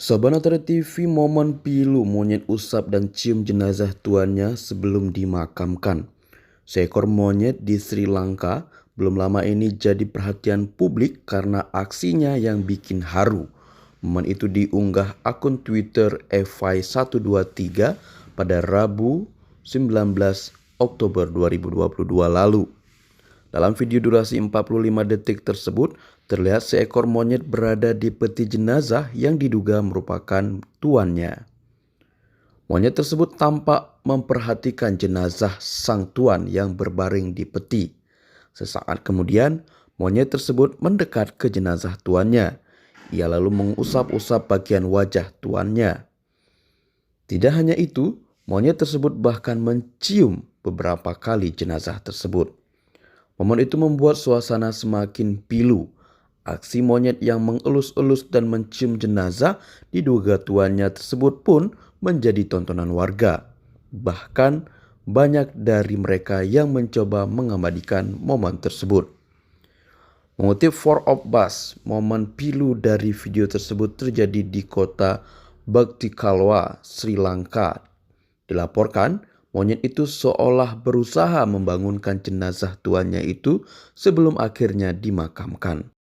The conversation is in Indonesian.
Sabanatara TV momen pilu monyet usap dan cium jenazah tuannya sebelum dimakamkan. Seekor monyet di Sri Lanka belum lama ini jadi perhatian publik karena aksinya yang bikin haru. Momen itu diunggah akun Twitter Evai123 pada Rabu 19 Oktober 2022 lalu. Dalam video durasi 45 detik tersebut, terlihat seekor monyet berada di peti jenazah yang diduga merupakan tuannya. Monyet tersebut tampak memperhatikan jenazah sang tuan yang berbaring di peti. Sesaat kemudian, monyet tersebut mendekat ke jenazah tuannya. Ia lalu mengusap-usap bagian wajah tuannya. Tidak hanya itu, monyet tersebut bahkan mencium beberapa kali jenazah tersebut. Momen itu membuat suasana semakin pilu. Aksi monyet yang mengelus-elus dan mencium jenazah diduga tuannya tersebut pun menjadi tontonan warga. Bahkan banyak dari mereka yang mencoba mengabadikan momen tersebut. Mengutip 4ofBuzz, momen pilu dari video tersebut terjadi di kota Bhaktikalwa, Sri Lanka. Dilaporkan, monyet itu seolah berusaha membangunkan jenazah tuannya itu sebelum akhirnya dimakamkan.